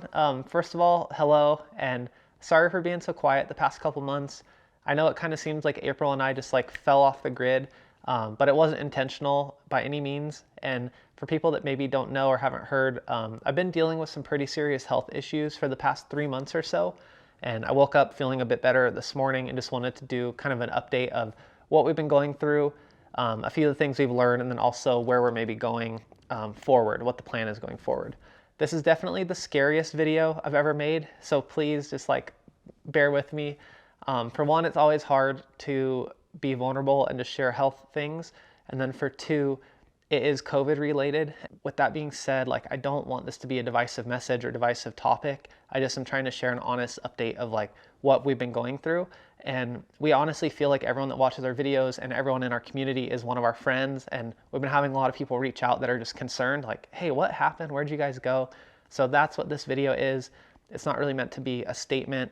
everyone. First of all, hello, and sorry for being so quiet the past couple months. I know it kind of seems like April and I just like fell off the grid, but it wasn't intentional by any means. And for people that maybe don't know or haven't heard, I've been dealing with some pretty serious health issues for the past 3 months or so. And I woke up feeling a bit better this morning and just wanted to do kind of an update of what we've been going through, a few of the things we've learned, and then also where we're maybe going forward, what the plan is going forward. This is definitely the scariest video I've ever made, so please just like bear with me. For one, it's always hard to be vulnerable and to share health things. And then for two, it is COVID related. With that being said, like I don't want this to be a divisive message or divisive topic. I just am trying to share an honest update of like what we've been going through. And we honestly feel like everyone that watches our videos and everyone in our community is one of our friends. And we've been having a lot of people reach out that are just concerned, like, hey, what happened? Where'd you guys go? So that's what this video is. It's not really meant to be a statement.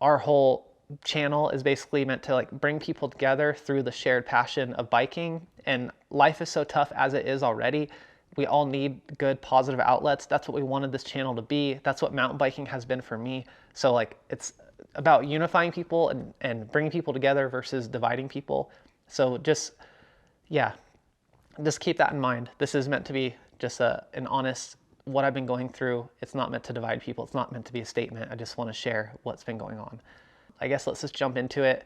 Our whole channel is basically meant to like bring people together through the shared passion of biking. And life is so tough as it is already. We all need good positive outlets. That's what we wanted this channel to be. That's what mountain biking has been for me. So like it's about unifying people and bringing people together versus dividing people. So just, yeah, just keep that in mind. This is meant to be just an honest, what I've been going through. It's not meant to divide people. It's not meant to be a statement. I just want to share what's been going on. I guess let's just jump into it.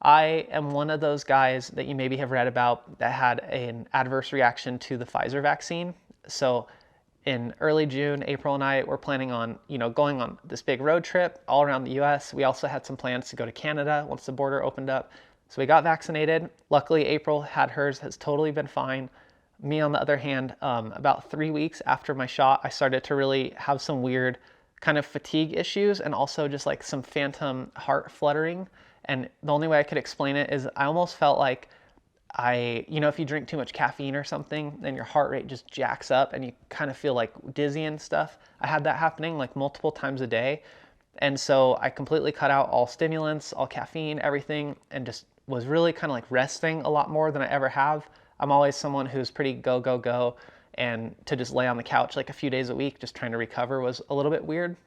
I am one of those guys that you maybe have read about that had an adverse reaction to the Pfizer vaccine. So in early June, April and I were planning on, going on this big road trip all around the US. We also had some plans to go to Canada once the border opened up. So we got vaccinated. Luckily, April had hers, has totally been fine. Me, on the other hand, about 3 weeks after my shot, I started to really have some weird kind of fatigue issues and also just like some phantom heart fluttering. And the only way I could explain it is I almost felt like if you drink too much caffeine or something, then your heart rate just jacks up and you kind of feel like dizzy and stuff. I had that happening like multiple times a day. And so I completely cut out all stimulants, all caffeine, everything, and just was really kind of like resting a lot more than I ever have. I'm always someone who's pretty go, go, go. And to just lay on the couch like a few days a week, just trying to recover was a little bit weird.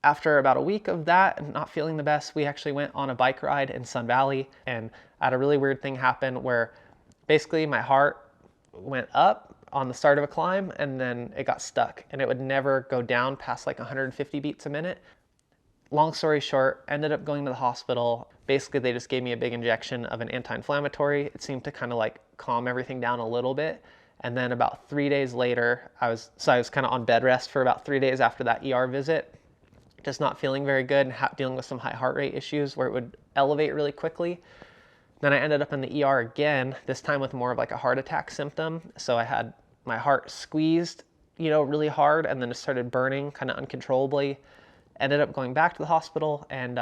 After about a week of that and not feeling the best, we actually went on a bike ride in Sun Valley, and I had a really weird thing happen where basically my heart went up on the start of a climb and then it got stuck and it would never go down past like 150 beats a minute. Long story short, ended up going to the hospital. Basically, they just gave me a big injection of an anti-inflammatory. It seemed to kind of like calm everything down a little bit. And then about 3 days later, I was kind of on bed rest for about 3 days after that ER visit, just not feeling very good and dealing with some high heart rate issues where it would elevate really quickly. Then I ended up in the ER again, this time with more of like a heart attack symptom. So I had my heart squeezed, really hard, and then it started burning kind of uncontrollably. Ended up going back to the hospital, and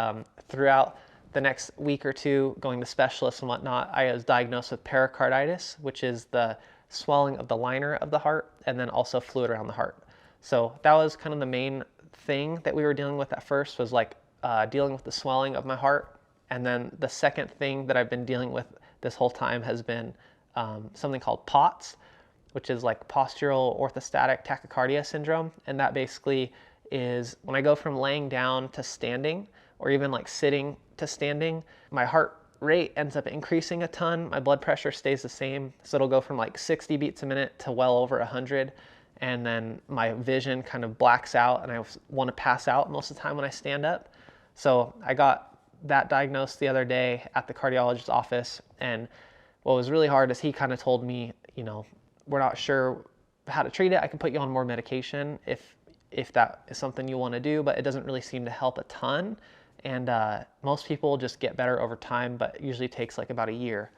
throughout the next week or two, going to specialists and whatnot, I was diagnosed with pericarditis, which is the swelling of the liner of the heart, and then also fluid around the heart. So that was kind of the main thing that we were dealing with at first, was like dealing with the swelling of my heart. And then the second thing that I've been dealing with this whole time has been something called POTS, which is like postural orthostatic tachycardia syndrome. And that basically is when I go from laying down to standing, or even like sitting to standing, my heart rate ends up increasing a ton. My blood pressure stays the same. So it'll go from like 60 beats a minute to well over 100. And then my vision kind of blacks out and I want to pass out most of the time when I stand up. So I got that diagnosed the other day at the cardiologist's office. And what was really hard is he kind of told me, we're not sure how to treat it. I can put you on more medication if that is something you want to do, but it doesn't really seem to help a ton. And most people just get better over time, but it usually takes like about a year.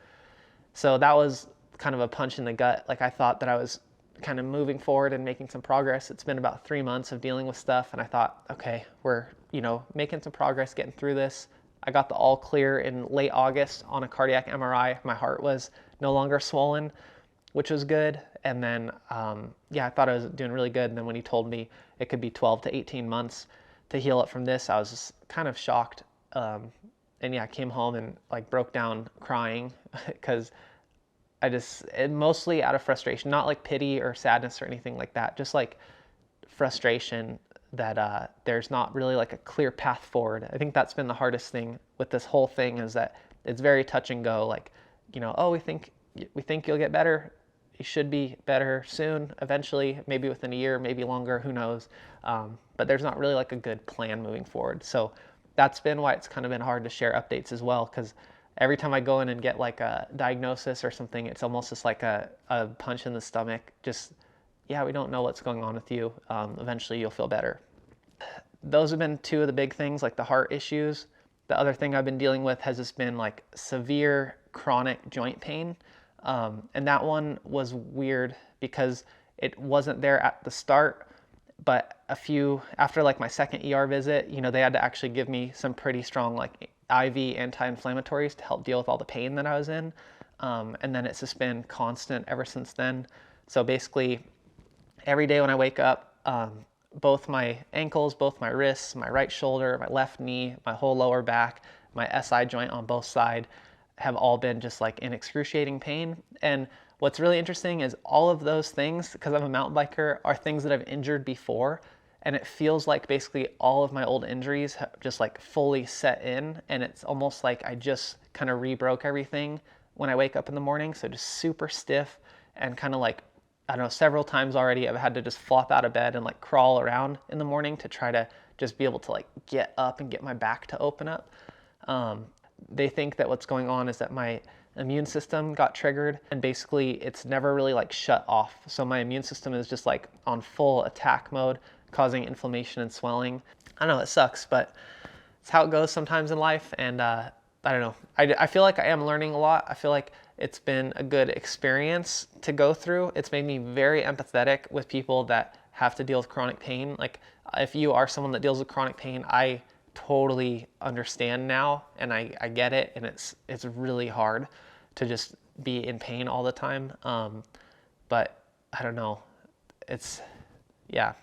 So that was kind of a punch in the gut. Like I thought that I was kind of moving forward and making some progress. It's been about 3 months of dealing with stuff, and I thought, okay, we're making some progress, getting through this. I got the all clear in late August on a cardiac MRI. My heart was no longer swollen, which was good. And then I thought I was doing really good. And then when he told me it could be 12 to 18 months to heal up from this, I was just kind of shocked. I came home and like broke down crying because mostly out of frustration, not like pity or sadness or anything like that, just like frustration that there's not really like a clear path forward. I think that's been the hardest thing with this whole thing, is that it's very touch and go. Like, oh, we think you'll get better. You should be better soon, eventually, maybe within a year, maybe longer, who knows. But there's not really like a good plan moving forward. So that's been why it's kind of been hard to share updates as well, because every time I go in and get like a diagnosis or something, it's almost just like a punch in the stomach. Just, yeah, we don't know what's going on with you. Eventually you'll feel better. Those have been two of the big things, like the heart issues. The other thing I've been dealing with has just been like severe chronic joint pain. And that one was weird because it wasn't there at the start, but after like my second ER visit, they had to actually give me some pretty strong like IV anti-inflammatories to help deal with all the pain that I was in. And then it's just been constant ever since then. So basically every day when I wake up, both my ankles, both my wrists, my right shoulder, my left knee, my whole lower back, my SI joint on both sides have all been just like in excruciating pain. And what's really interesting is all of those things, because I'm a mountain biker, are things that I've injured before. And it feels like basically all of my old injuries have just like fully set in. And it's almost like I just kind of re-broke everything when I wake up in the morning. So just super stiff and kind of like, I don't know, several times already I've had to just flop out of bed and like crawl around in the morning to try to just be able to like get up and get my back to open up. They think that what's going on is that my immune system got triggered, and basically it's never really like shut off. So my immune system is just like on full attack mode, causing inflammation and swelling. I know it sucks, but it's how it goes sometimes in life. And I don't know. I feel like I am learning a lot. I feel like it's been a good experience to go through. It's made me very empathetic with people that have to deal with chronic pain. Like if you are someone that deals with chronic pain, I totally understand now, and I get it. And it's really hard to just be in pain all the time. But I don't know. Yeah,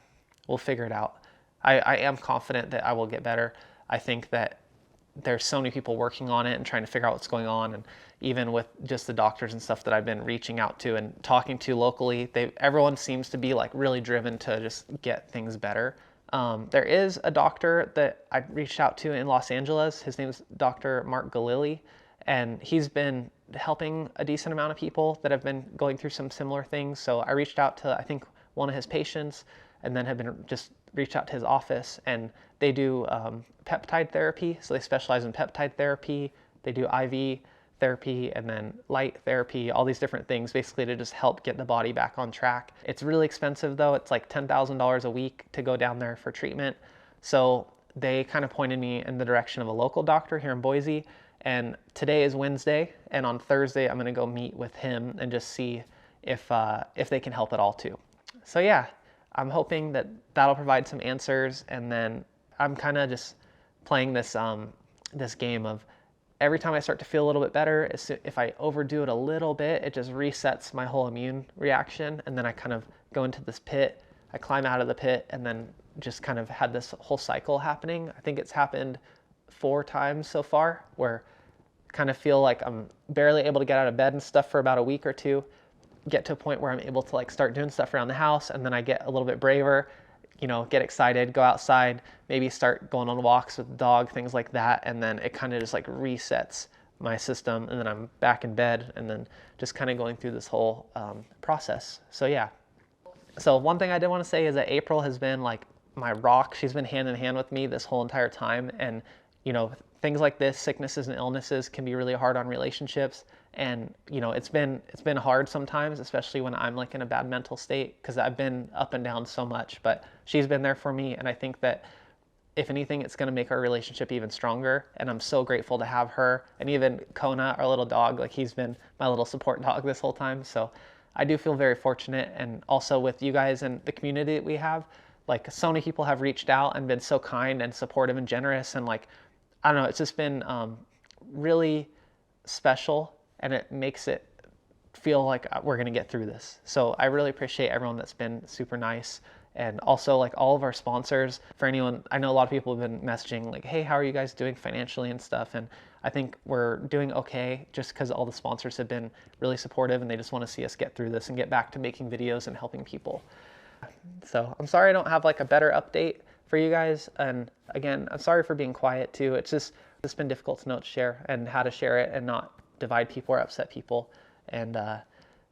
we'll figure it out. I am confident that I will get better. I think that there's so many people working on it and trying to figure out what's going on. And even with just the doctors and stuff that I've been reaching out to and talking to locally, everyone seems to be like really driven to just get things better. There is a doctor that I reached out to in Los Angeles. His name is Dr. Mark Galili, and he's been helping a decent amount of people that have been going through some similar things. So I reached out to, I think, one of his patients, and then have been just reached out to his office, and they do peptide therapy. So they specialize in peptide therapy. They do IV therapy and then light therapy, all these different things basically to just help get the body back on track. It's really expensive though. It's like $10,000 a week to go down there for treatment. So they kind of pointed me in the direction of a local doctor here in Boise. And today is Wednesday, and on Thursday I'm going to go meet with him and just see if they can help at all too. So yeah, I'm hoping that that'll provide some answers. And then I'm kind of just playing this this game of every time I start to feel a little bit better, if I overdo it a little bit, it just resets my whole immune reaction. And then I kind of go into this pit, I climb out of the pit, and then just kind of had this whole cycle happening. I think it's happened 4 times so far, where I kind of feel like I'm barely able to get out of bed and stuff for about a week or two, get to a point where I'm able to like start doing stuff around the house, and then I get a little bit braver, get excited, go outside, maybe start going on walks with the dog, things like that. And then it kind of just like resets my system, and then I'm back in bed, and then just kind of going through this whole process. So yeah. So one thing I did want to say is that April has been like my rock. She's been hand in hand with me this whole entire time. And, things like this, sicknesses and illnesses, can be really hard on relationships. And, it's been hard sometimes, especially when I'm like in a bad mental state, because I've been up and down so much, but she's been there for me. And I think that if anything, it's going to make our relationship even stronger. And I'm so grateful to have her. And even Kona, our little dog, like he's been my little support dog this whole time. So I do feel very fortunate. And also with you guys and the community that we have, like so many people have reached out and been so kind and supportive and generous. And like, I don't know, it's just been really special, and it makes it feel like we're going to get through this. So I really appreciate everyone that's been super nice. And also like all of our sponsors. For anyone, I know a lot of people have been messaging like, hey, how are you guys doing financially and stuff? And I think we're doing okay, just because all the sponsors have been really supportive, and they just want to see us get through this and get back to making videos and helping people. So I'm sorry I don't have like a better update, for you guys. And again, I'm sorry for being quiet too. It's been difficult to know what to share and how to share it and not divide people or upset people. And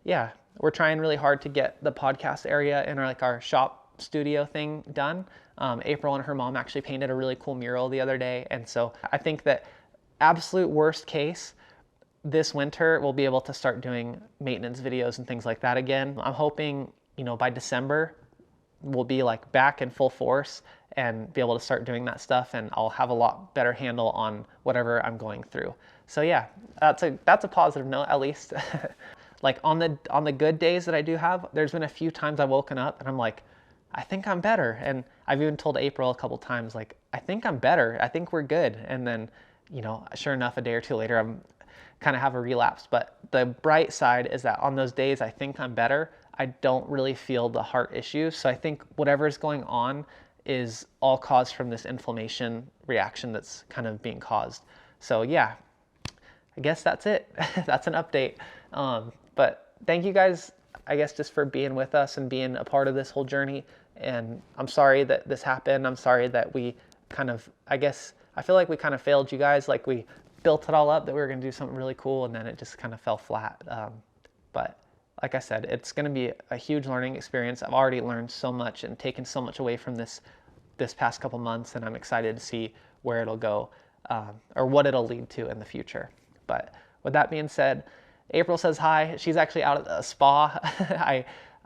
yeah, we're trying really hard to get the podcast area and our shop studio thing done. April and her mom actually painted a really cool mural the other day. And so I think that absolute worst case, this winter we'll be able to start doing maintenance videos and things like that again. I'm hoping, by December we'll be like back in full force and be able to start doing that stuff, and I'll have a lot better handle on whatever I'm going through. So yeah, that's a positive note at least. Like on the good days that I do have, there's been a few times I've woken up and I'm like, I think I'm better. And I've even told April a couple times, like, I think I'm better. I think we're good. And then, sure enough, a day or two later, I'm kind of have a relapse. But the bright side is that on those days I think I'm better, I don't really feel the heart issues. So I think whatever is going on is all caused from this inflammation reaction that's kind of being caused. So yeah, I guess that's it. That's an update. But thank you guys, I guess, just for being with us and being a part of this whole journey. And I'm sorry that this happened. I'm sorry that we kind of, I feel like we kind of failed you guys. Like we built it all up that we were going to do something really cool, and then it just kind of fell flat. But like I said, it's going to be a huge learning experience. I've already learned so much and taken so much away from this past couple months, and I'm excited to see where it'll go, or what it'll lead to in the future. But with that being said, April says hi. She's actually out at a spa.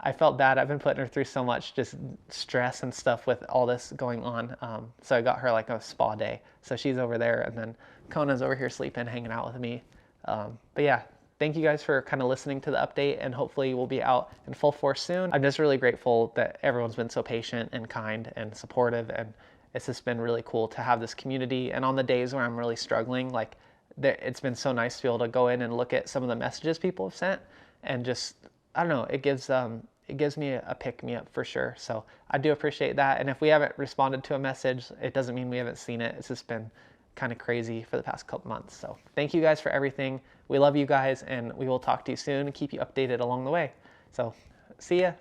I felt bad. I've been putting her through so much just stress and stuff with all this going on. So I got her like a spa day. So she's over there, and then Kona's over here sleeping, hanging out with me. But yeah, thank you guys for kind of listening to the update, and hopefully we'll be out in full force soon. I'm just really grateful that everyone's been so patient and kind and supportive, and it's just been really cool to have this community. And on the days where I'm really struggling, like, it's been so nice to be able to go in and look at some of the messages people have sent, and just, I don't know, it gives me a pick me up for sure. So I do appreciate that. And if we haven't responded to a message, it doesn't mean we haven't seen it. It's just been kind of crazy for the past couple months. So thank you guys for everything. We love you guys, and we will talk to you soon and keep you updated along the way. So see ya.